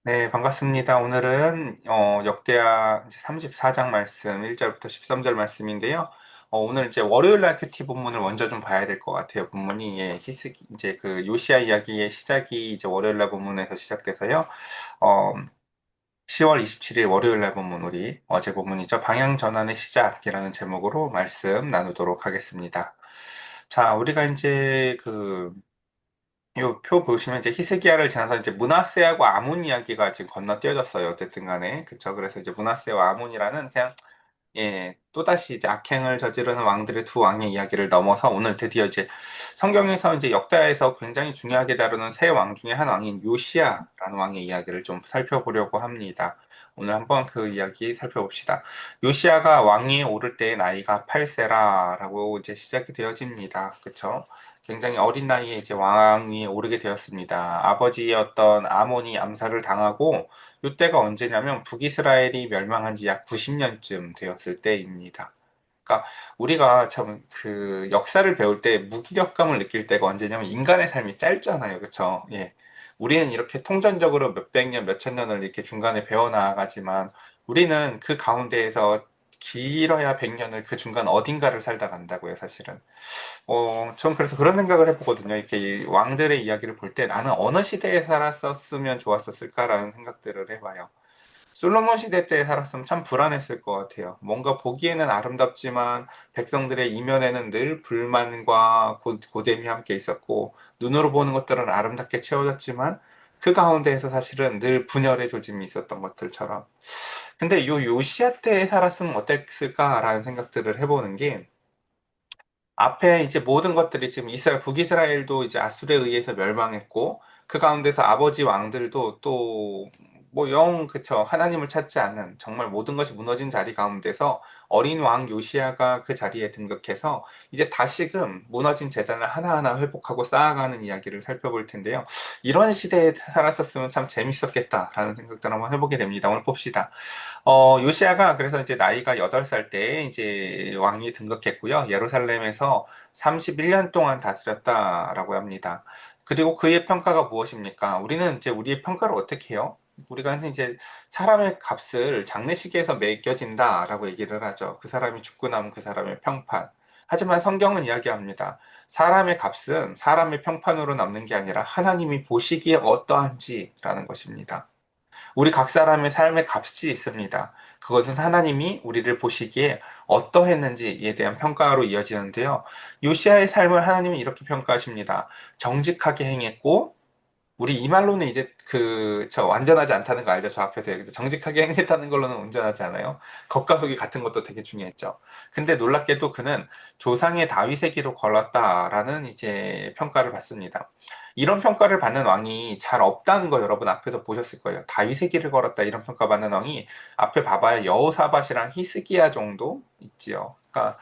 네, 반갑습니다. 오늘은 역대하 이제 34장 말씀 1절부터 13절 말씀인데요. 오늘 이제 월요일 날 큐티 본문을 먼저 좀 봐야 될 것 같아요. 본문이 이제 그 요시아 이야기의 시작이 이제 월요일 날 본문에서 시작돼서요. 어, 10월 27일 월요일 날 본문 우리 어제 본문이죠. 방향 전환의 시작이라는 제목으로 말씀 나누도록 하겠습니다. 자, 우리가 이제 요 표 보시면 이제 히스기야를 지나서 이제 므낫세하고 아몬 이야기가 지금 건너뛰어졌어요. 어쨌든 간에. 그쵸. 그래서 이제 므낫세와 아몬이라는 그냥, 또다시 이제 악행을 저지르는 왕들의 두 왕의 이야기를 넘어서 오늘 드디어 이제 성경에서 이제 역사에서 굉장히 중요하게 다루는 세 왕 중에 한 왕인 요시야라는 왕의 이야기를 좀 살펴보려고 합니다. 오늘 한번 그 이야기 살펴봅시다. 요시야가 왕위에 오를 때의 나이가 8세라라고 이제 시작이 되어집니다. 그쵸? 굉장히 어린 나이에 이제 왕위에 오르게 되었습니다. 아버지였던 아몬이 암살을 당하고 이때가 언제냐면 북이스라엘이 멸망한 지 약 90년쯤 되었을 때입니다. 그러니까 우리가 참 그 역사를 배울 때 무기력감을 느낄 때가 언제냐면 인간의 삶이 짧잖아요. 그쵸? 예. 우리는 이렇게 통전적으로 몇백 년, 몇천 년을 이렇게 중간에 배워나가지만 우리는 그 가운데에서 길어야 100년을 그 중간 어딘가를 살다 간다고요, 사실은. 전 그래서 그런 생각을 해보거든요. 이렇게 이 왕들의 이야기를 볼 때 나는 어느 시대에 살았었으면 좋았었을까라는 생각들을 해봐요. 솔로몬 시대 때 살았으면 참 불안했을 것 같아요. 뭔가 보기에는 아름답지만 백성들의 이면에는 늘 불만과 고됨이 함께 있었고, 눈으로 보는 것들은 아름답게 채워졌지만, 그 가운데에서 사실은 늘 분열의 조짐이 있었던 것들처럼. 근데 요 요시아 때 살았으면 어땠을까라는 생각들을 해보는 게, 앞에 이제 모든 것들이 지금 북이스라엘도 이제 아술에 의해서 멸망했고, 그 가운데서 아버지 왕들도 또, 뭐 그쵸. 하나님을 찾지 않는 정말 모든 것이 무너진 자리 가운데서 어린 왕 요시아가 그 자리에 등극해서 이제 다시금 무너진 재단을 하나하나 회복하고 쌓아가는 이야기를 살펴볼 텐데요. 이런 시대에 살았었으면 참 재밌었겠다라는 생각들 한번 해보게 됩니다. 오늘 봅시다. 요시아가 그래서 이제 나이가 8살 때 이제 왕위 등극했고요. 예루살렘에서 31년 동안 다스렸다라고 합니다. 그리고 그의 평가가 무엇입니까? 우리는 이제 우리의 평가를 어떻게 해요? 우리가 이제 사람의 값을 장례식에서 매겨진다라고 얘기를 하죠. 그 사람이 죽고 나면 그 사람의 평판. 하지만 성경은 이야기합니다. 사람의 값은 사람의 평판으로 남는 게 아니라 하나님이 보시기에 어떠한지라는 것입니다. 우리 각 사람의 삶의 값이 있습니다. 그것은 하나님이 우리를 보시기에 어떠했는지에 대한 평가로 이어지는데요. 요시아의 삶을 하나님은 이렇게 평가하십니다. 정직하게 행했고, 우리 이 말로는 이제 저 완전하지 않다는 거 알죠? 저 앞에서 얘기했죠. 정직하게 행했다는 걸로는 온전하지 않아요. 겉과 속이 같은 것도 되게 중요했죠. 근데 놀랍게도 그는 조상의 다윗의 길을 걸었다라는 이제 평가를 받습니다. 이런 평가를 받는 왕이 잘 없다는 거 여러분 앞에서 보셨을 거예요. 다윗의 길을 걸었다 이런 평가 받는 왕이 앞에 봐봐야 여호사밧이랑 히스기야 정도 있지요. 그러니까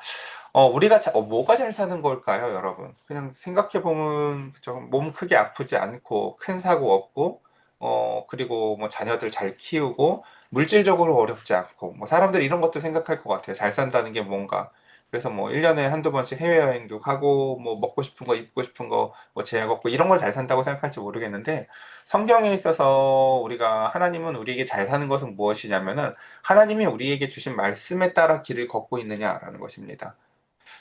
우리가 뭐가 잘 사는 걸까요, 여러분? 그냥 생각해보면, 그죠? 몸 크게 아프지 않고, 큰 사고 없고, 그리고 뭐 자녀들 잘 키우고, 물질적으로 어렵지 않고, 뭐 사람들이 이런 것도 생각할 것 같아요. 잘 산다는 게 뭔가. 그래서 뭐 1년에 한두 번씩 해외여행도 가고, 뭐 먹고 싶은 거, 입고 싶은 거, 뭐 제약 없고, 이런 걸 잘 산다고 생각할지 모르겠는데, 성경에 있어서 우리가 하나님은 우리에게 잘 사는 것은 무엇이냐면은, 하나님이 우리에게 주신 말씀에 따라 길을 걷고 있느냐라는 것입니다.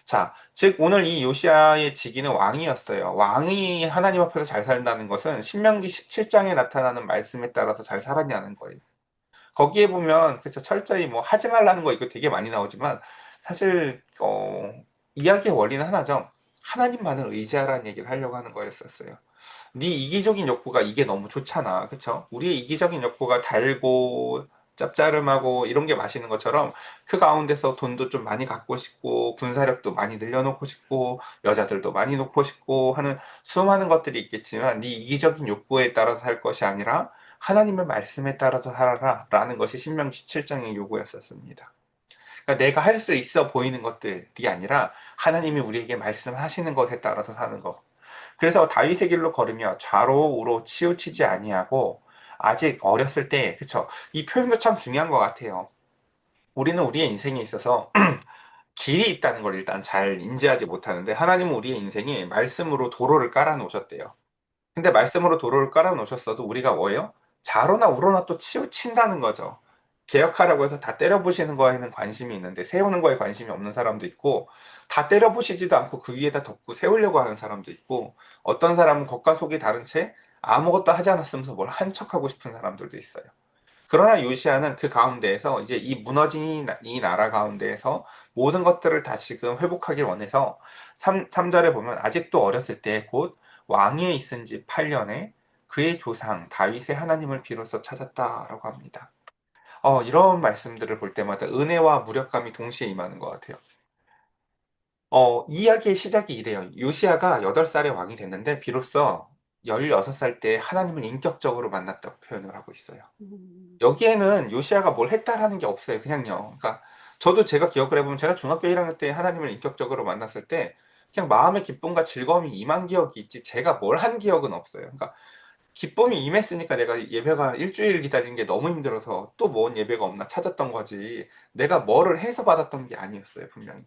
자, 즉 오늘 이 요시아의 직위는 왕이었어요. 왕이 하나님 앞에서 잘 산다는 것은 신명기 17장에 나타나는 말씀에 따라서 잘 살았냐는 거예요. 거기에 보면 그쵸 철저히 뭐 하지 말라는 거 이거 되게 많이 나오지만 사실 이야기의 원리는 하나죠. 하나님만을 의지하라는 얘기를 하려고 하는 거였었어요. 네 이기적인 욕구가 이게 너무 좋잖아. 그쵸? 우리의 이기적인 욕구가 달고 짭짜름하고 이런 게 맛있는 것처럼 그 가운데서 돈도 좀 많이 갖고 싶고 군사력도 많이 늘려놓고 싶고 여자들도 많이 놓고 싶고 하는 수많은 것들이 있겠지만 네 이기적인 욕구에 따라서 살 것이 아니라 하나님의 말씀에 따라서 살아라 라는 것이 신명기 17장의 요구였었습니다. 그러니까 내가 할 수 있어 보이는 것들이 아니라 하나님이 우리에게 말씀하시는 것에 따라서 사는 것. 그래서 다윗의 길로 걸으며 좌로 우로 치우치지 아니하고 아직 어렸을 때 그쵸 이 표현도 참 중요한 것 같아요. 우리는 우리의 인생에 있어서 길이 있다는 걸 일단 잘 인지하지 못하는데 하나님은 우리의 인생에 말씀으로 도로를 깔아 놓으셨대요. 근데 말씀으로 도로를 깔아 놓으셨어도 우리가 뭐예요? 자로나 우로나 또 치우친다는 거죠. 개혁하라고 해서 다 때려부시는 거에는 관심이 있는데 세우는 거에 관심이 없는 사람도 있고, 다 때려부시지도 않고 그 위에다 덮고 세우려고 하는 사람도 있고, 어떤 사람은 겉과 속이 다른 채 아무것도 하지 않았으면서 뭘 한 척하고 싶은 사람들도 있어요. 그러나 요시아는 그 가운데에서 이제 이 무너진 이 나라 가운데에서 모든 것들을 다시금 회복하길 원해서 3절에 보면 아직도 어렸을 때 곧 왕위에 있은 지 8년에 그의 조상 다윗의 하나님을 비로소 찾았다라고 합니다. 이런 말씀들을 볼 때마다 은혜와 무력감이 동시에 임하는 것 같아요. 이야기의 시작이 이래요. 요시아가 8살에 왕이 됐는데 비로소 16살 때 하나님을 인격적으로 만났다고 표현을 하고 있어요. 여기에는 요시아가 뭘 했다라는 게 없어요. 그냥요. 그러니까 저도 제가 기억을 해보면 제가 중학교 1학년 때 하나님을 인격적으로 만났을 때 그냥 마음의 기쁨과 즐거움이 임한 기억이 있지 제가 뭘 한 기억은 없어요. 그러니까 기쁨이 임했으니까 내가 예배가 일주일 기다리는 게 너무 힘들어서 또 뭔 예배가 없나 찾았던 거지 내가 뭐를 해서 받았던 게 아니었어요. 분명히.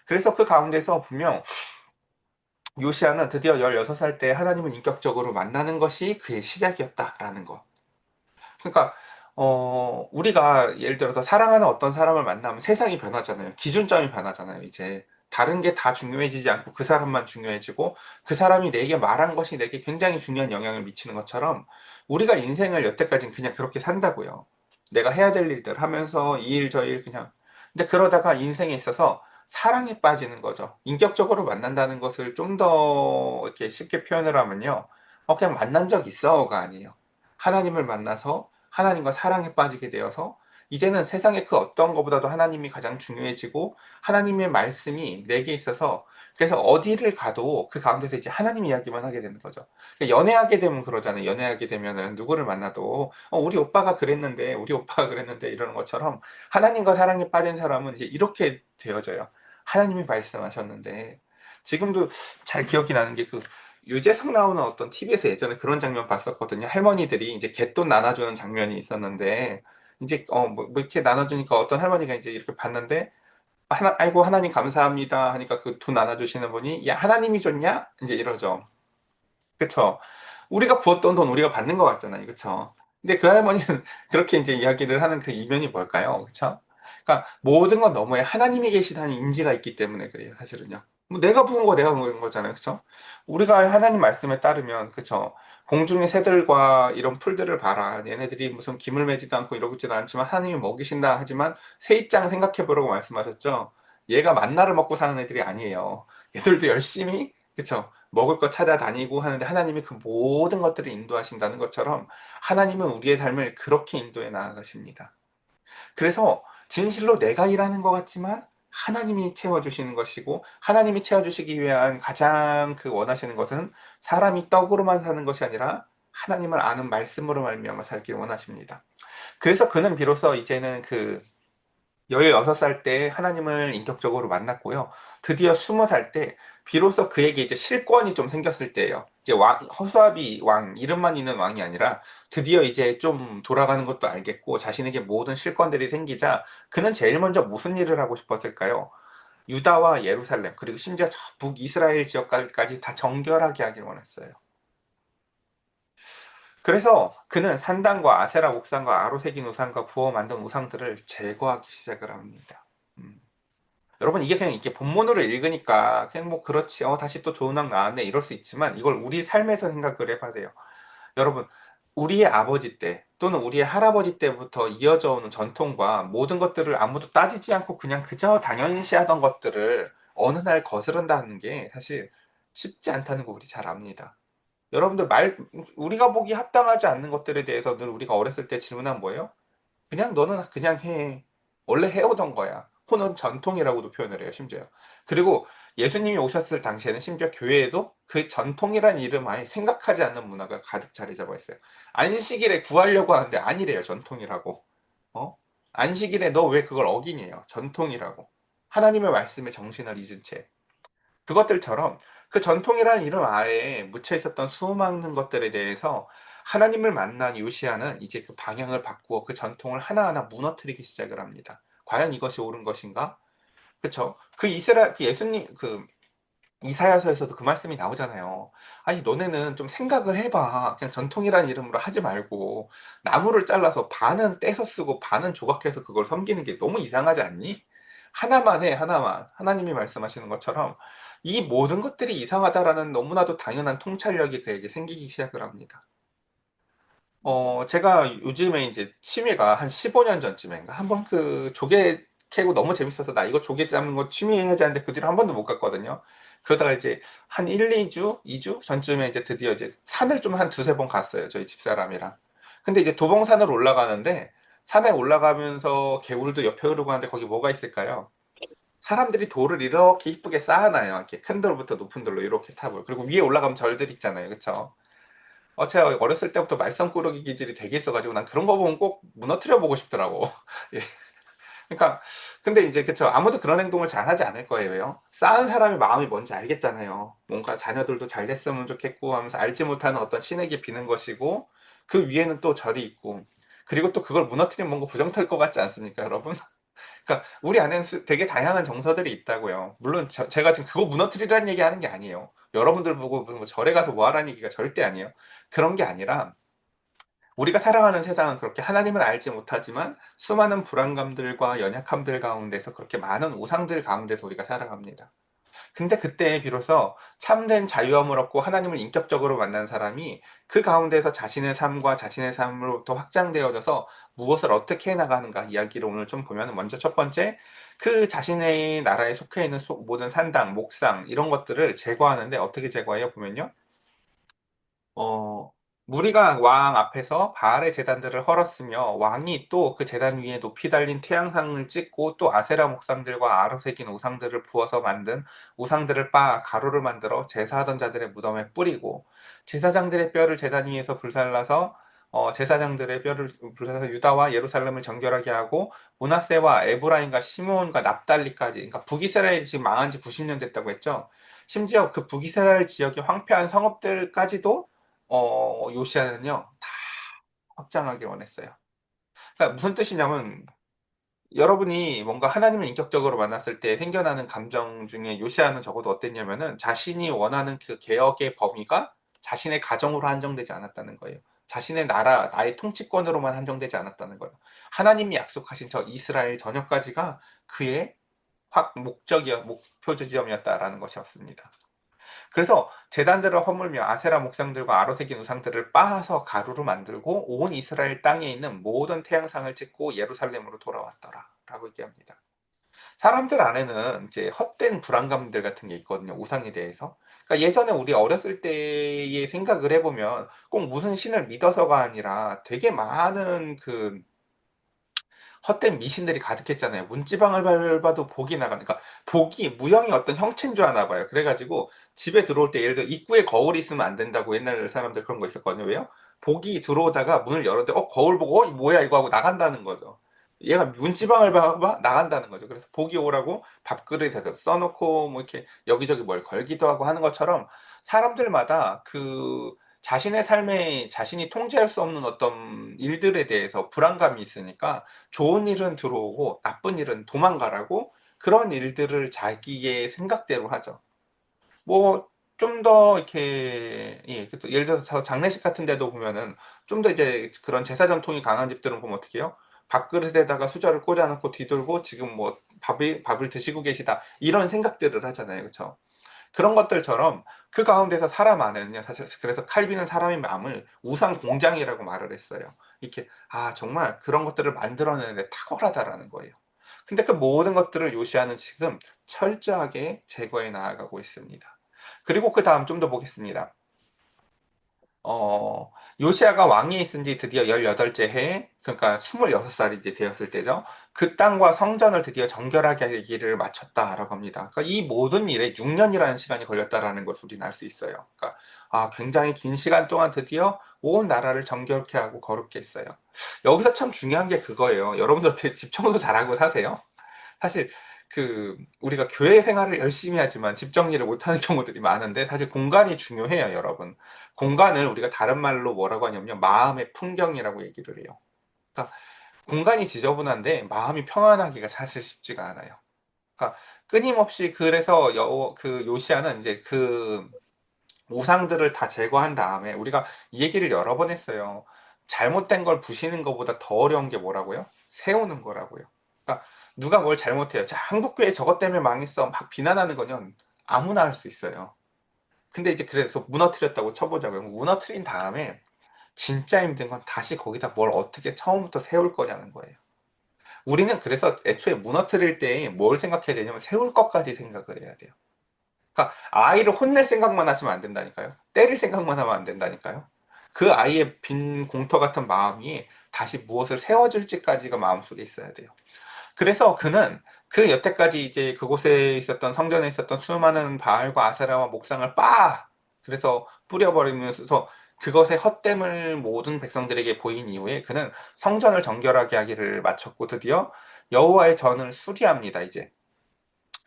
그래서 그 가운데서 분명 요시아는 드디어 16살 때 하나님을 인격적으로 만나는 것이 그의 시작이었다라는 거. 그러니까 우리가 예를 들어서 사랑하는 어떤 사람을 만나면 세상이 변하잖아요. 기준점이 변하잖아요. 이제 다른 게 다 중요해지지 않고 그 사람만 중요해지고 그 사람이 내게 말한 것이 내게 굉장히 중요한 영향을 미치는 것처럼 우리가 인생을 여태까지는 그냥 그렇게 산다고요. 내가 해야 될 일들 하면서 이 일 저 일 그냥. 근데 그러다가 인생에 있어서 사랑에 빠지는 거죠. 인격적으로 만난다는 것을 좀 더 이렇게 쉽게 표현을 하면요. 그냥 만난 적 있어가 아니에요. 하나님을 만나서 하나님과 사랑에 빠지게 되어서 이제는 세상의 그 어떤 것보다도 하나님이 가장 중요해지고 하나님의 말씀이 내게 있어서 그래서 어디를 가도 그 가운데서 이제 하나님 이야기만 하게 되는 거죠. 그러니까 연애하게 되면 그러잖아요. 연애하게 되면은 누구를 만나도 우리 오빠가 그랬는데 우리 오빠가 그랬는데 이러는 것처럼 하나님과 사랑에 빠진 사람은 이제 이렇게 되어져요. 하나님이 말씀하셨는데 지금도 잘 기억이 나는 게그 유재석 나오는 어떤 TV에서 예전에 그런 장면 봤었거든요. 할머니들이 이제 갯돈 나눠주는 장면이 있었는데, 이제, 뭐 이렇게 나눠주니까 어떤 할머니가 이제 이렇게 봤는데, 아이고, 하나님 감사합니다 하니까 그 돈 나눠주시는 분이, 야, 하나님이 줬냐? 이제 이러죠. 그쵸? 우리가 부었던 돈 우리가 받는 것 같잖아요. 그쵸? 근데 그 할머니는 그렇게 이제 이야기를 하는 그 이면이 뭘까요? 그쵸? 그러니까 모든 건 너머에 하나님이 계시다는 인지가 있기 때문에 그래요. 사실은요. 뭐 내가 부은 거 내가 부은 거잖아요. 그쵸? 우리가 하나님 말씀에 따르면 그쵸? 공중의 새들과 이런 풀들을 봐라. 얘네들이 무슨 기물 매지도 않고 이러지도 않지만 하나님이 먹이신다 하지만 새 입장 생각해 보라고 말씀하셨죠. 얘가 만나를 먹고 사는 애들이 아니에요. 얘들도 열심히 그쵸? 먹을 거 찾아다니고 하는데 하나님이 그 모든 것들을 인도하신다는 것처럼 하나님은 우리의 삶을 그렇게 인도해 나아가십니다. 그래서 진실로 내가 일하는 것 같지만 하나님이 채워주시는 것이고 하나님이 채워주시기 위한 가장 그 원하시는 것은 사람이 떡으로만 사는 것이 아니라 하나님을 아는 말씀으로 말미암아 살길 원하십니다. 그래서 그는 비로소 이제는 그 16살 때 하나님을 인격적으로 만났고요. 드디어 20살 때 비로소 그에게 이제 실권이 좀 생겼을 때예요. 이제 허수아비 왕, 이름만 있는 왕이 아니라 드디어 이제 좀 돌아가는 것도 알겠고 자신에게 모든 실권들이 생기자 그는 제일 먼저 무슨 일을 하고 싶었을까요? 유다와 예루살렘, 그리고 심지어 저 북이스라엘 지역까지 다 정결하게 하길 원했어요. 그래서 그는 산당과 아세라 옥상과 아로 새긴 우상과 구워 만든 우상들을 제거하기 시작을 합니다. 음. 여러분 이게 그냥 이게 본문으로 읽으니까 그냥 뭐 그렇지 다시 또 좋은 왕 나왔네 이럴 수 있지만 이걸 우리 삶에서 생각을 해봐야 돼요. 여러분 우리의 아버지 때 또는 우리의 할아버지 때부터 이어져 오는 전통과 모든 것들을 아무도 따지지 않고 그냥 그저 당연시하던 것들을 어느 날 거스른다는 게 사실 쉽지 않다는 거 우리 잘 압니다. 여러분들 우리가 보기 합당하지 않는 것들에 대해서 늘 우리가 어렸을 때 질문한 뭐예요? 그냥 너는 그냥 해. 원래 해오던 거야. 혹은 전통이라고도 표현을 해요, 심지어. 그리고 예수님이 오셨을 당시에는 심지어 교회에도 그 전통이란 이름 아예 생각하지 않는 문화가 가득 자리 잡아 있어요. 안식일에 구하려고 하는데 아니래요, 전통이라고. 어? 안식일에 너 왜 그걸 어기냐요, 전통이라고. 하나님의 말씀에 정신을 잊은 채. 그것들처럼 그 전통이라는 이름 아래에 묻혀 있었던 수많은 것들에 대해서 하나님을 만난 요시아는 이제 그 방향을 바꾸어 그 전통을 하나하나 무너뜨리기 시작을 합니다. 과연 이것이 옳은 것인가? 그쵸? 그 예수님, 이사야서에서도 그 말씀이 나오잖아요. 아니, 너네는 좀 생각을 해봐. 그냥 전통이라는 이름으로 하지 말고, 나무를 잘라서 반은 떼서 쓰고 반은 조각해서 그걸 섬기는 게 너무 이상하지 않니? 하나만 해, 하나만. 하나님이 말씀하시는 것처럼 이 모든 것들이 이상하다라는 너무나도 당연한 통찰력이 그에게 생기기 시작을 합니다. 제가 요즘에 이제 취미가 한 15년 전쯤인가 한번 그 조개 캐고 너무 재밌어서 나 이거 조개 잡는 거 취미 해야지 하는데 그 뒤로 한 번도 못 갔거든요. 그러다가 이제 한 1, 2주, 2주 전쯤에 이제 드디어 이제 산을 좀 한 두세 번 갔어요. 저희 집사람이랑. 근데 이제 도봉산을 올라가는데 산에 올라가면서 개울도 옆에 흐르고 하는데 거기 뭐가 있을까요? 사람들이 돌을 이렇게 이쁘게 쌓아놔요. 이렇게 큰 돌부터 높은 돌로 이렇게 탑을. 그리고 위에 올라가면 절들 있잖아요. 그쵸? 제가 어렸을 때부터 말썽꾸러기 기질이 되게 있어가지고 난 그런 거 보면 꼭 무너뜨려 보고 싶더라고. 예. 그러니까 근데 이제 그쵸 아무도 그런 행동을 잘 하지 않을 거예요. 쌓은 사람의 마음이 뭔지 알겠잖아요. 뭔가 자녀들도 잘 됐으면 좋겠고 하면서 알지 못하는 어떤 신에게 비는 것이고 그 위에는 또 절이 있고 그리고 또 그걸 무너뜨리면 뭔가 부정탈 것 같지 않습니까, 여러분? 그러니까 우리 안에는 되게 다양한 정서들이 있다고요. 물론 제가 지금 그거 무너뜨리라는 얘기 하는 게 아니에요. 여러분들 보고 뭐 절에 가서 뭐 하라는 얘기가 절대 아니에요. 그런 게 아니라 우리가 살아가는 세상은 그렇게 하나님을 알지 못하지만 수많은 불안감들과 연약함들 가운데서 그렇게 많은 우상들 가운데서 우리가 살아갑니다. 근데 그때 비로소 참된 자유함을 얻고 하나님을 인격적으로 만난 사람이 그 가운데서 자신의 삶과 자신의 삶으로부터 확장되어져서 무엇을 어떻게 해나가는가 이야기를 오늘 좀 보면 먼저 첫 번째 그 자신의 나라에 속해 있는 모든 산당, 목상 이런 것들을 제거하는데 어떻게 제거해요? 보면요. 어, 무리가 왕 앞에서 바알의 제단들을 헐었으며 왕이 또 그 제단 위에 높이 달린 태양상을 찍고 또 아세라 목상들과 아로 새긴 우상들을 부어서 만든 우상들을 빻아 가루를 만들어 제사하던 자들의 무덤에 뿌리고 제사장들의 뼈를 제단 위에서 불살라서 제사장들의 뼈를 불살라서 유다와 예루살렘을 정결하게 하고 므낫세와 에브라임과 시므온과 납달리까지 그러니까 북이스라엘이 지금 망한 지 90년 됐다고 했죠. 심지어 그 북이스라엘 지역의 황폐한 성읍들까지도 요시아는요, 다 확장하길 원했어요. 그러니까 무슨 뜻이냐면, 여러분이 뭔가 하나님을 인격적으로 만났을 때 생겨나는 감정 중에 요시아는 적어도 어땠냐면은, 자신이 원하는 그 개혁의 범위가 자신의 가정으로 한정되지 않았다는 거예요. 자신의 나라, 나의 통치권으로만 한정되지 않았다는 거예요. 하나님이 약속하신 저 이스라엘 전역까지가 그의 목표 지점이었다라는 것이었습니다. 그래서 재단들을 허물며 아세라 목상들과 아로새긴 우상들을 빻아서 가루로 만들고 온 이스라엘 땅에 있는 모든 태양상을 찍고 예루살렘으로 돌아왔더라 라고 얘기합니다. 사람들 안에는 이제 헛된 불안감들 같은 게 있거든요. 우상에 대해서. 그러니까 예전에 우리 어렸을 때의 생각을 해보면 꼭 무슨 신을 믿어서가 아니라 되게 많은 그 헛된 미신들이 가득했잖아요. 문지방을 밟아도 복이 나가는, 그러니까 복이 무형의 어떤 형체인 줄 아나 봐요. 그래가지고 집에 들어올 때 예를 들어 입구에 거울이 있으면 안 된다고 옛날 사람들 그런 거 있었거든요. 왜요? 복이 들어오다가 문을 열었는데 거울 보고 뭐야 이거 하고 나간다는 거죠. 얘가 문지방을 밟아 나간다는 거죠. 그래서 복이 오라고 밥그릇에서 써놓고 뭐 이렇게 여기저기 뭘 걸기도 하고 하는 것처럼 사람들마다 그 자신의 삶에 자신이 통제할 수 없는 어떤 일들에 대해서 불안감이 있으니까 좋은 일은 들어오고 나쁜 일은 도망가라고 그런 일들을 자기의 생각대로 하죠. 뭐 좀 더 이렇게 예, 예를 들어서 장례식 같은 데도 보면은 좀 더 이제 그런 제사 전통이 강한 집들은 보면 어떻게 해요? 밥그릇에다가 수저를 꽂아놓고 뒤돌고 지금 뭐 밥을 드시고 계시다 이런 생각들을 하잖아요, 그렇죠? 그런 것들처럼 그 가운데서 사람 안에는요, 사실 그래서 칼빈은 사람의 마음을 우상 공장이라고 말을 했어요. 이렇게, 정말 그런 것들을 만들어내는데 탁월하다라는 거예요. 근데 그 모든 것들을 요시아는 지금 철저하게 제거해 나아가고 있습니다. 그리고 그 다음 좀 더 보겠습니다. 어, 요시아가 왕위에 있은 지 드디어 18째 해, 그러니까 26살이 이제 되었을 때죠. 그 땅과 성전을 드디어 정결하게 하기를 마쳤다라고 합니다. 그러니까 이 모든 일에 6년이라는 시간이 걸렸다라는 것을 우리는 알 수 있어요. 그러니까 굉장히 긴 시간 동안 드디어 온 나라를 정결케 하고 거룩게 했어요. 여기서 참 중요한 게 그거예요. 여러분들 어떻게 집 청소 잘하고 사세요? 사실 우리가 교회 생활을 열심히 하지만 집 정리를 못하는 경우들이 많은데 사실 공간이 중요해요, 여러분. 공간을 우리가 다른 말로 뭐라고 하냐면요. 마음의 풍경이라고 얘기를 해요. 그러니까 공간이 지저분한데 마음이 평안하기가 사실 쉽지가 않아요. 그러니까 끊임없이 그래서 그 요시아는 이제 그 우상들을 다 제거한 다음에 우리가 이 얘기를 여러 번 했어요. 잘못된 걸 부시는 것보다 더 어려운 게 뭐라고요? 세우는 거라고요. 그러니까 누가 뭘 잘못해요. 자, 한국교회 저것 때문에 망했어. 막 비난하는 거는 아무나 할 수 있어요. 근데 이제 그래서 무너뜨렸다고 쳐보자고요. 무너뜨린 다음에 진짜 힘든 건 다시 거기다 뭘 어떻게 처음부터 세울 거냐는 거예요. 우리는 그래서 애초에 무너뜨릴 때 뭘 생각해야 되냐면 세울 것까지 생각을 해야 돼요. 그러니까 아이를 혼낼 생각만 하시면 안 된다니까요. 때릴 생각만 하면 안 된다니까요. 그 아이의 빈 공터 같은 마음이 다시 무엇을 세워줄지까지가 마음속에 있어야 돼요. 그래서 그는 그 여태까지 이제 그곳에 있었던 성전에 있었던 수많은 바알과 아세라와 목상을 그래서 뿌려버리면서 그것의 헛됨을 모든 백성들에게 보인 이후에 그는 성전을 정결하게 하기를 마쳤고 드디어 여호와의 전을 수리합니다. 이제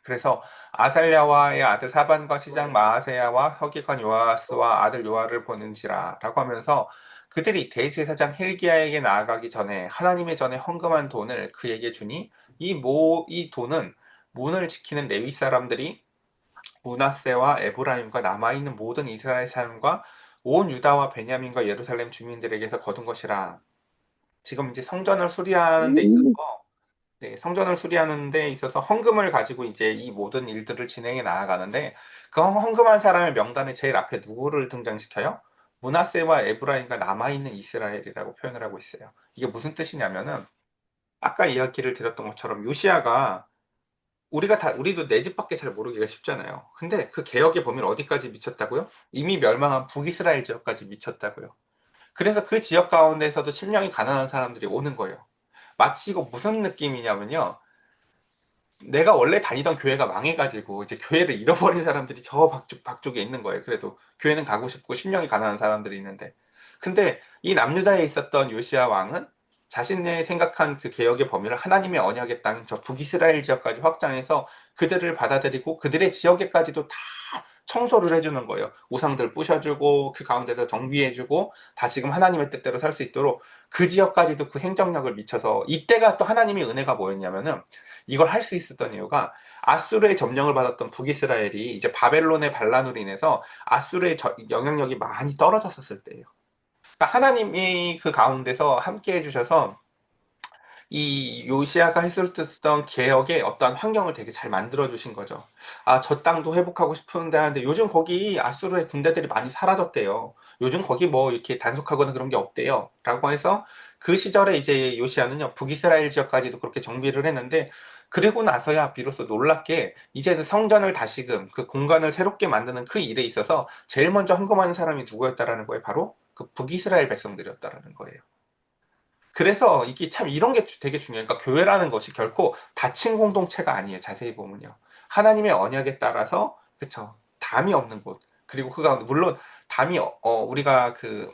그래서 아살랴와의 아들 사반과 시장 마아세야와 서기관 요아스와 아들 요아를 보는지라라고 하면서 그들이 대제사장 힐기야에게 나아가기 전에 하나님의 전에 헌금한 돈을 그에게 주니 이 돈은 문을 지키는 레위 사람들이 므낫세와 에브라임과 남아있는 모든 이스라엘 사람과 온 유다와 베냐민과 예루살렘 주민들에게서 거둔 것이라. 지금 이제 성전을 수리하는 데 있어서 네, 성전을 수리하는 데 있어서 헌금을 가지고 이제 이 모든 일들을 진행해 나아가는데 그 헌금한 사람의 명단에 제일 앞에 누구를 등장시켜요? 므낫세와 에브라임과 남아있는 이스라엘이라고 표현을 하고 있어요. 이게 무슨 뜻이냐면은 아까 이야기를 드렸던 것처럼 요시아가 우리도 내 집밖에 잘 모르기가 쉽잖아요. 근데 그 개혁의 범위를 어디까지 미쳤다고요? 이미 멸망한 북이스라엘 지역까지 미쳤다고요. 그래서 그 지역 가운데서도 심령이 가난한 사람들이 오는 거예요. 마치 이거 무슨 느낌이냐면요. 내가 원래 다니던 교회가 망해가지고 이제 교회를 잃어버린 사람들이 저 박쪽에 있는 거예요. 그래도 교회는 가고 싶고 심령이 가난한 사람들이 있는데. 근데 이 남유다에 있었던 요시아 왕은 자신의 생각한 그 개혁의 범위를 하나님의 언약의 땅, 저 북이스라엘 지역까지 확장해서 그들을 받아들이고 그들의 지역에까지도 다 청소를 해주는 거예요. 우상들 부셔주고 그 가운데서 정비해주고 다시금 하나님의 뜻대로 살 수 있도록 그 지역까지도 그 행정력을 미쳐서 이때가 또 하나님의 은혜가 뭐였냐면은 이걸 할 수 있었던 이유가 아수르의 점령을 받았던 북이스라엘이 이제 바벨론의 반란으로 인해서 아수르의 영향력이 많이 떨어졌었을 때예요. 그러니까 하나님이 그 가운데서 함께 해주셔서 이 요시아가 했을 때 쓰던 개혁의 어떤 환경을 되게 잘 만들어 주신 거죠. 아, 저 땅도 회복하고 싶은데 하는데 요즘 거기 아수르의 군대들이 많이 사라졌대요. 요즘 거기 뭐 이렇게 단속하거나 그런 게 없대요. 라고 해서 그 시절에 이제 요시아는요, 북이스라엘 지역까지도 그렇게 정비를 했는데 그리고 나서야 비로소 놀랍게 이제는 성전을 다시금 그 공간을 새롭게 만드는 그 일에 있어서 제일 먼저 헌금하는 사람이 누구였다라는 거예요. 바로 그 북이스라엘 백성들이었다라는 거예요. 그래서 이게 참 이런 게 되게 중요해요. 그러니까 교회라는 것이 결코 닫힌 공동체가 아니에요. 자세히 보면요. 하나님의 언약에 따라서 그쵸. 담이 없는 곳. 그리고 그 가운데 물론 담이 우리가 그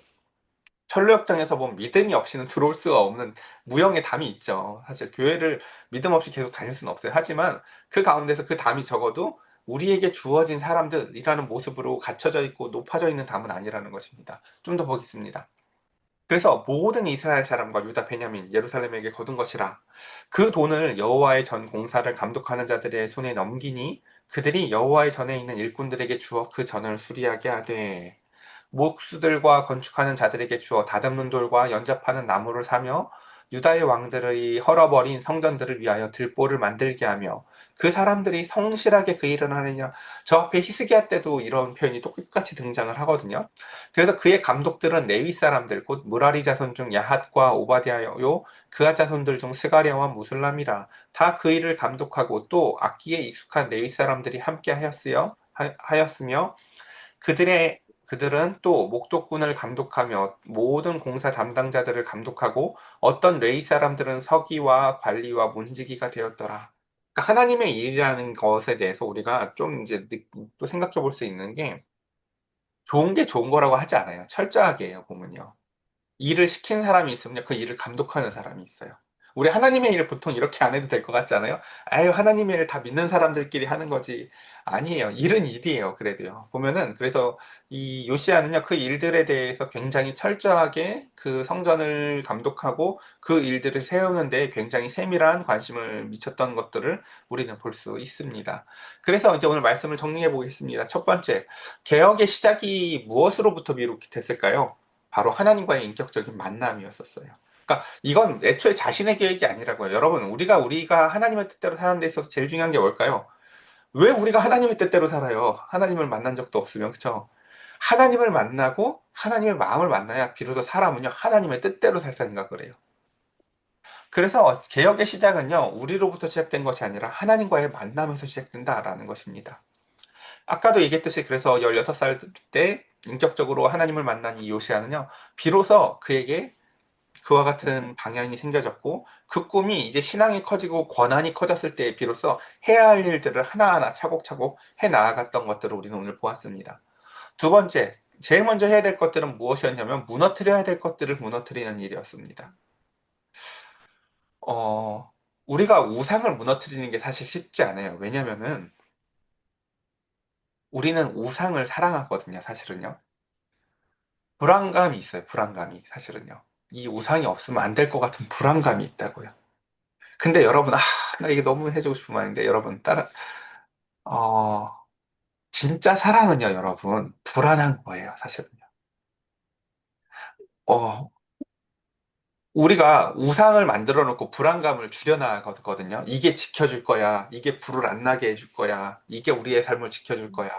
철로역정에서 보면 믿음이 없이는 들어올 수가 없는 무형의 담이 있죠. 사실 교회를 믿음 없이 계속 다닐 수는 없어요. 하지만 그 가운데서 그 담이 적어도 우리에게 주어진 사람들이라는 모습으로 갖춰져 있고 높아져 있는 담은 아니라는 것입니다. 좀 더 보겠습니다. 그래서 모든 이스라엘 사람과 유다 베냐민 예루살렘에게 거둔 것이라 그 돈을 여호와의 전 공사를 감독하는 자들의 손에 넘기니 그들이 여호와의 전에 있는 일꾼들에게 주어 그 전을 수리하게 하되 목수들과 건축하는 자들에게 주어 다듬는 돌과 연접하는 나무를 사며 유다의 왕들의 헐어버린 성전들을 위하여 들보를 만들게 하며 그 사람들이 성실하게 그 일을 하느냐. 저 앞에 히스기야 때도 이런 표현이 똑같이 등장을 하거든요. 그래서 그의 감독들은 레위 사람들 곧 무라리 자손 중 야핫과 오바댜요 그아 자손들 중 스가랴와 무술람이라 다 그 일을 감독하고 또 악기에 익숙한 레위 사람들이 함께 하였으며 그들은 또 목독군을 감독하며 모든 공사 담당자들을 감독하고 어떤 레위 사람들은 서기와 관리와 문지기가 되었더라. 그러니까 하나님의 일이라는 것에 대해서 우리가 좀 이제 또 생각해 볼 수 있는 게 좋은 게 좋은 거라고 하지 않아요. 철저하게 해요, 보면요. 일을 시킨 사람이 있으면 그 일을 감독하는 사람이 있어요. 우리 하나님의 일 보통 이렇게 안 해도 될 것 같지 않아요? 아유, 하나님의 일 다 믿는 사람들끼리 하는 거지. 아니에요. 일은 일이에요. 그래도요. 보면은, 그래서 이 요시아는요, 그 일들에 대해서 굉장히 철저하게 그 성전을 감독하고 그 일들을 세우는데 굉장히 세밀한 관심을 미쳤던 것들을 우리는 볼 수 있습니다. 그래서 이제 오늘 말씀을 정리해 보겠습니다. 첫 번째, 개혁의 시작이 무엇으로부터 비롯됐을까요? 바로 하나님과의 인격적인 만남이었었어요. 그러니까 이건 애초에 자신의 계획이 아니라고요. 여러분, 우리가 하나님의 뜻대로 사는 데 있어서 제일 중요한 게 뭘까요? 왜 우리가 하나님의 뜻대로 살아요? 하나님을 만난 적도 없으면, 그쵸? 하나님을 만나고 하나님의 마음을 만나야 비로소 사람은요, 하나님의 뜻대로 살 생각을 해요. 그래서 개혁의 시작은요, 우리로부터 시작된 것이 아니라 하나님과의 만남에서 시작된다라는 것입니다. 아까도 얘기했듯이 그래서 16살 때 인격적으로 하나님을 만난 이 요시아는요, 비로소 그에게 그와 같은 방향이 생겨졌고 그 꿈이 이제 신앙이 커지고 권한이 커졌을 때 비로소 해야 할 일들을 하나하나 차곡차곡 해 나아갔던 것들을 우리는 오늘 보았습니다. 두 번째, 제일 먼저 해야 될 것들은 무엇이었냐면 무너뜨려야 될 것들을 무너뜨리는 일이었습니다. 어, 우리가 우상을 무너뜨리는 게 사실 쉽지 않아요. 왜냐면은 우리는 우상을 사랑하거든요, 사실은요. 불안감이 있어요, 불안감이 사실은요. 이 우상이 없으면 안 될 것 같은 불안감이 있다고요. 근데 여러분, 나 이게 너무 해주고 싶은 말인데, 여러분, 어, 진짜 사랑은요, 여러분, 불안한 거예요, 사실은요. 어, 우리가 우상을 만들어 놓고 불안감을 줄여나가거든요. 이게 지켜줄 거야. 이게 불을 안 나게 해줄 거야. 이게 우리의 삶을 지켜줄 거야.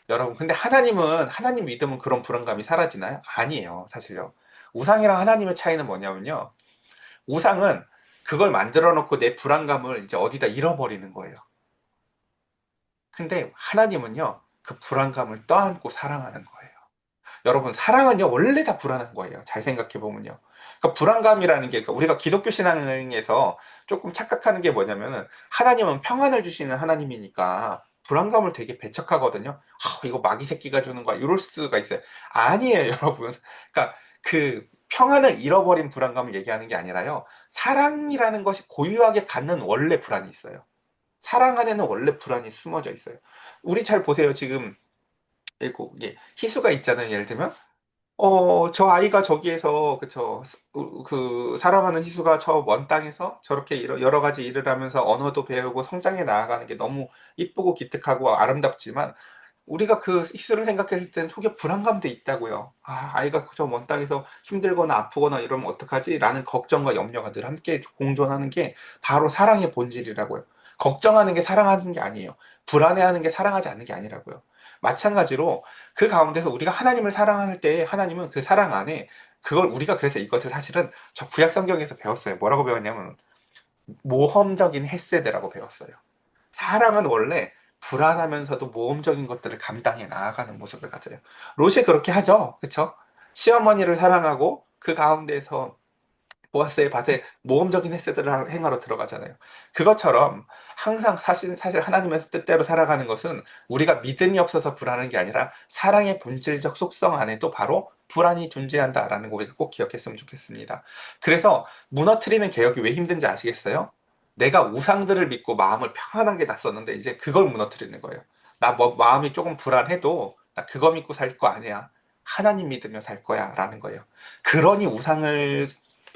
여러분, 근데 하나님 믿으면 그런 불안감이 사라지나요? 아니에요, 사실요. 우상이랑 하나님의 차이는 뭐냐면요. 우상은 그걸 만들어 놓고 내 불안감을 이제 어디다 잃어버리는 거예요. 근데 하나님은요, 그 불안감을 떠안고 사랑하는 거예요. 여러분, 사랑은요, 원래 다 불안한 거예요. 잘 생각해 보면요. 그러니까 불안감이라는 게, 그러니까 우리가 기독교 신앙에서 조금 착각하는 게 뭐냐면은, 하나님은 평안을 주시는 하나님이니까, 불안감을 되게 배척하거든요. 이거 마귀 새끼가 주는 거야. 이럴 수가 있어요. 아니에요, 여러분. 그러니까 그 평안을 잃어버린 불안감을 얘기하는 게 아니라요. 사랑이라는 것이 고유하게 갖는 원래 불안이 있어요. 사랑 안에는 원래 불안이 숨어져 있어요. 우리 잘 보세요. 지금 이게 희수가 있잖아요. 예를 들면 저 아이가 저기에서 그쵸 그 사랑하는 희수가 저 먼 땅에서 저렇게 여러 가지 일을 하면서 언어도 배우고 성장해 나아가는 게 너무 이쁘고 기특하고 아름답지만 우리가 그 희수를 생각했을 땐 속에 불안감도 있다고요. 아이가 저 먼 땅에서 힘들거나 아프거나 이러면 어떡하지? 라는 걱정과 염려가 늘 함께 공존하는 게 바로 사랑의 본질이라고요. 걱정하는 게 사랑하는 게 아니에요. 불안해하는 게 사랑하지 않는 게 아니라고요. 마찬가지로 그 가운데서 우리가 하나님을 사랑할 때 하나님은 그 사랑 안에 그걸 우리가 그래서 이것을 사실은 저 구약 성경에서 배웠어요. 뭐라고 배웠냐면 모험적인 헤세드라고 배웠어요. 사랑은 원래 불안하면서도 모험적인 것들을 감당해 나아가는 모습을 가져요. 롯이 그렇게 하죠. 그쵸? 시어머니를 사랑하고 그 가운데서 보아스의 밭에 모험적인 헬스들을 행하러 들어가잖아요. 그것처럼 항상 사실 하나님의 뜻대로 살아가는 것은 우리가 믿음이 없어서 불안한 게 아니라 사랑의 본질적 속성 안에도 바로 불안이 존재한다라는 거 우리가 꼭 기억했으면 좋겠습니다. 그래서 무너뜨리는 개혁이 왜 힘든지 아시겠어요? 내가 우상들을 믿고 마음을 평안하게 놨었는데 이제 그걸 무너뜨리는 거예요. 나 뭐 마음이 조금 불안해도 나 그거 믿고 살 거 아니야. 하나님 믿으며 살 거야 라는 거예요. 그러니 우상을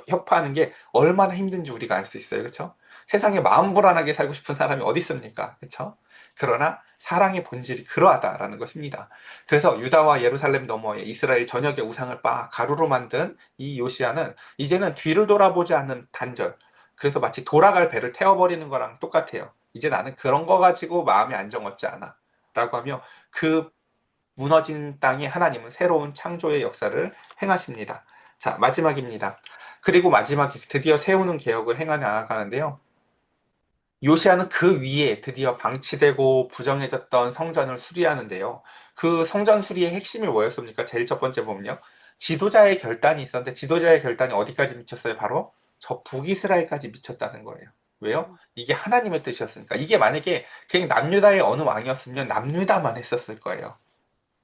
협파하는 게 얼마나 힘든지 우리가 알 수 있어요. 그렇죠? 세상에 마음 불안하게 살고 싶은 사람이 어디 있습니까? 그렇죠? 그러나 사랑의 본질이 그러하다라는 것입니다. 그래서 유다와 예루살렘 너머에 이스라엘 전역의 우상을 빻아 가루로 만든 이 요시아는 이제는 뒤를 돌아보지 않는 단절. 그래서 마치 돌아갈 배를 태워버리는 거랑 똑같아요. 이제 나는 그런 거 가지고 마음의 안정 얻지 않아. 라고 하며 그 무너진 땅에 하나님은 새로운 창조의 역사를 행하십니다. 자, 마지막입니다. 그리고 마지막에 드디어 세우는 개혁을 행해 나아가는데요. 요시아는 그 위에 드디어 방치되고 부정해졌던 성전을 수리하는데요. 그 성전 수리의 핵심이 뭐였습니까? 제일 첫 번째 보면요. 지도자의 결단이 있었는데 지도자의 결단이 어디까지 미쳤어요? 바로 저 북이스라엘까지 미쳤다는 거예요. 왜요? 이게 하나님의 뜻이었으니까. 이게 만약에 그냥 남유다의 어느 왕이었으면 남유다만 했었을 거예요.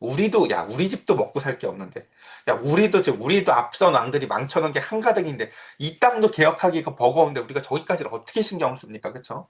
우리도, 야, 우리 집도 먹고 살 게 없는데. 야, 우리도 앞선 왕들이 망쳐놓은 게 한가득인데, 이 땅도 개혁하기가 버거운데, 우리가 저기까지 어떻게 신경을 씁니까? 그쵸?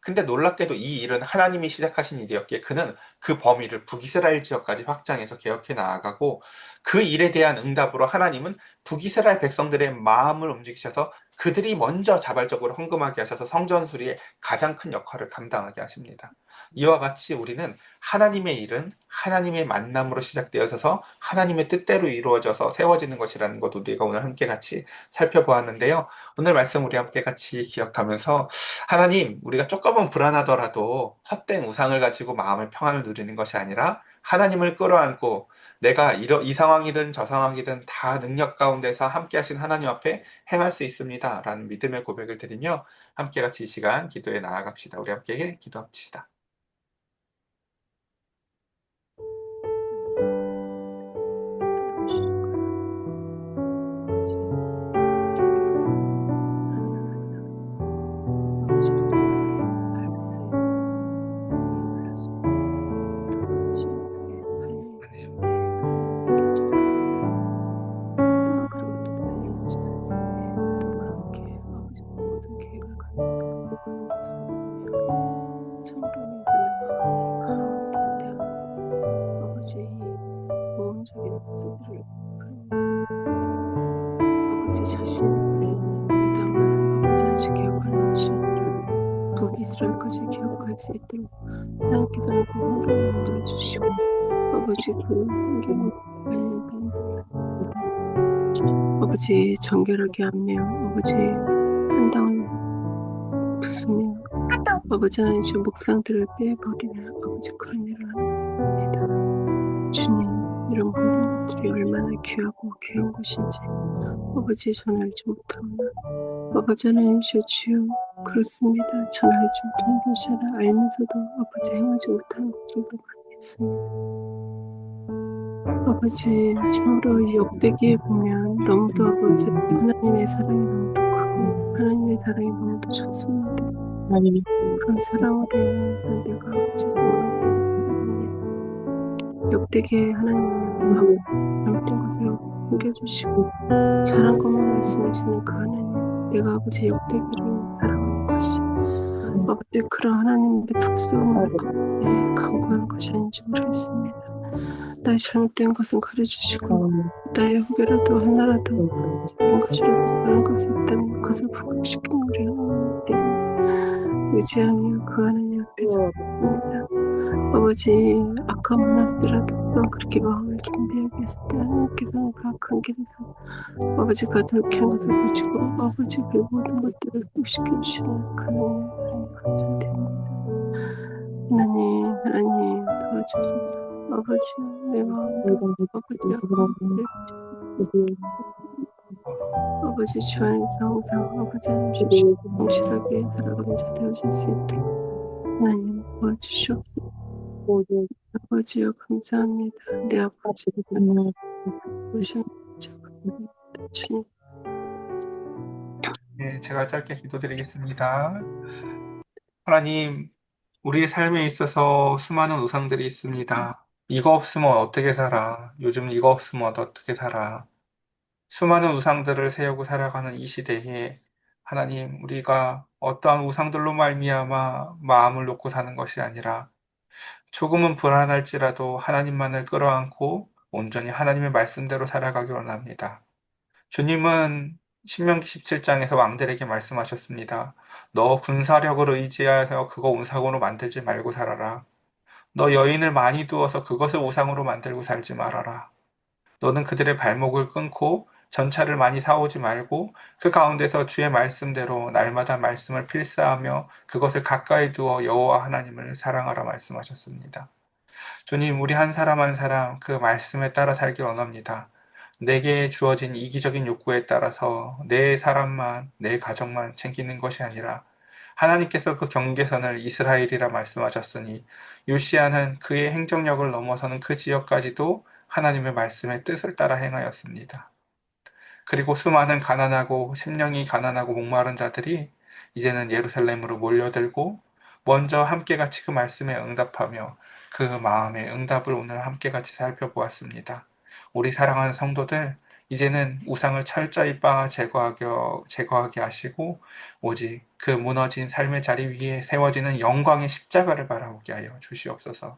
근데 놀랍게도 이 일은 하나님이 시작하신 일이었기에 그는 그 범위를 북이스라엘 지역까지 확장해서 개혁해 나아가고 그 일에 대한 응답으로 하나님은 북이스라엘 백성들의 마음을 움직이셔서 그들이 먼저 자발적으로 헌금하게 하셔서 성전 수리에 가장 큰 역할을 감당하게 하십니다. 이와 같이 우리는 하나님의 일은 하나님의 만남으로 시작되어서 하나님의 뜻대로 이루어져서 세워지는 것이라는 것 우리가 오늘 함께 같이 살펴보았는데요. 오늘 말씀 우리 함께 같이 기억하면서 하나님, 우리가 조금은 불안하더라도 헛된 우상을 가지고 마음의 평안을 누리는 것이 아니라 하나님을 끌어안고 내가 이 상황이든 저 상황이든 다 능력 가운데서 함께 하신 하나님 앞에 행할 수 있습니다. 라는 믿음의 고백을 드리며 함께 같이 이 시간 기도에 나아갑시다. 우리 함께 기도합시다. 아버지 모험적인 수고를 아버지 자신의 믿음을 아버지 아주 기억하는 것이 북이스라엘까지 기억할 수 있도록 하나님께서는 그 환경을 만들어 주시고 아버지 그 환경을 아버지 정결하게 하며 아버지 한 땅을 부수며 아버지 하나님 주 목상들을 빼버리는 아버지 그런 일을 합니다. 주님 이런 모든 것들이 얼마나 귀하고 귀한 것인지 아버지 저는 알지 못합니다. 아버지 하나님 주여 그렇습니다. 저는 알지 못하는 것이 아니라 알면서도 아버지 행하지 못하는 것들도 많이 있습니다. 아버지 참으로 이 역대기에 보면 너무도 아버지 하나님의 사랑이 너무도 크고 하나님의 사랑이 너무도 좋습니다. 그 사랑으로 인해 내가 아버지 사랑합니다. 역대기에 하나님이 잘못된 것을 숨겨주시고 잘한 것만 말씀하시는 그 하나님 내가 아버지 역대기를 사랑하는 것이 아버지 그런 하나님의 특성을 강구하는 것이 아닌지 모르겠습니다. 나의 잘못된 것은 가르쳐주시고 나의 후배라도 하나라도 작은 것이라도 다른 것이 있다면 그것을 부각시키는 우리 하나님을 의지하며 그 하나님 앞에서 합니다. 아버지 악한 문화들라도 또한 그렇게 마음을 준비하게 했을 때 하나님께서는 그 악한 길에서 아버지 가득히 한 것을 보시고 아버지 그 모든 것들을 회복시켜주시는 그 하나님 감사드립니다. 하나님 도와주소서. 아버지 내 마음도 아버지 아버지 주 안에서 항상 아버지 하나님 성실하게 살아가는 자 되어질 수 있도록 하나님 도와주시옵소서. 아버지여 감사합니다. 내 아버지 오신 주님. 네, 제가 짧게 기도드리겠습니다. 하나님, 우리의 삶에 있어서 수많은 우상들이 있습니다. 이거 없으면 어떻게 살아? 요즘 이거 없으면 어떻게 살아? 수많은 우상들을 세우고 살아가는 이 시대에 하나님, 우리가 어떠한 우상들로 말미암아 마음을 놓고 사는 것이 아니라 조금은 불안할지라도 하나님만을 끌어안고 온전히 하나님의 말씀대로 살아가기 원합니다. 주님은 신명기 17장에서 왕들에게 말씀하셨습니다. 너 군사력을 의지하여 그거 우상으로 만들지 말고 살아라. 너 여인을 많이 두어서 그것을 우상으로 만들고 살지 말아라. 너는 그들의 발목을 끊고 전차를 많이 사오지 말고 그 가운데서 주의 말씀대로 날마다 말씀을 필사하며 그것을 가까이 두어 여호와 하나님을 사랑하라 말씀하셨습니다. 주님, 우리 한 사람 한 사람 그 말씀에 따라 살기 원합니다. 내게 주어진 이기적인 욕구에 따라서 내 사람만, 내 가정만 챙기는 것이 아니라 하나님께서 그 경계선을 이스라엘이라 말씀하셨으니 요시아는 그의 행정력을 넘어서는 그 지역까지도 하나님의 말씀의 뜻을 따라 행하였습니다. 그리고 수많은 가난하고 심령이 가난하고 목마른 자들이 이제는 예루살렘으로 몰려들고 먼저 함께 같이 그 말씀에 응답하며 그 마음의 응답을 오늘 함께 같이 살펴보았습니다. 우리 사랑하는 성도들, 이제는 우상을 철저히 제거하게 하시고, 오직 그 무너진 삶의 자리 위에 세워지는 영광의 십자가를 바라보게 하여 주시옵소서.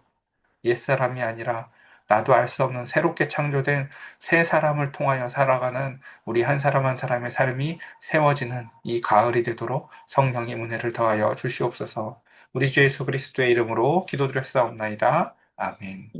옛사람이 아니라 나도 알 수 없는 새롭게 창조된 새 사람을 통하여 살아가는 우리 한 사람 한 사람의 삶이 세워지는 이 가을이 되도록 성령의 은혜를 더하여 주시옵소서. 우리 주 예수 그리스도의 이름으로 기도드렸사옵나이다. 아멘.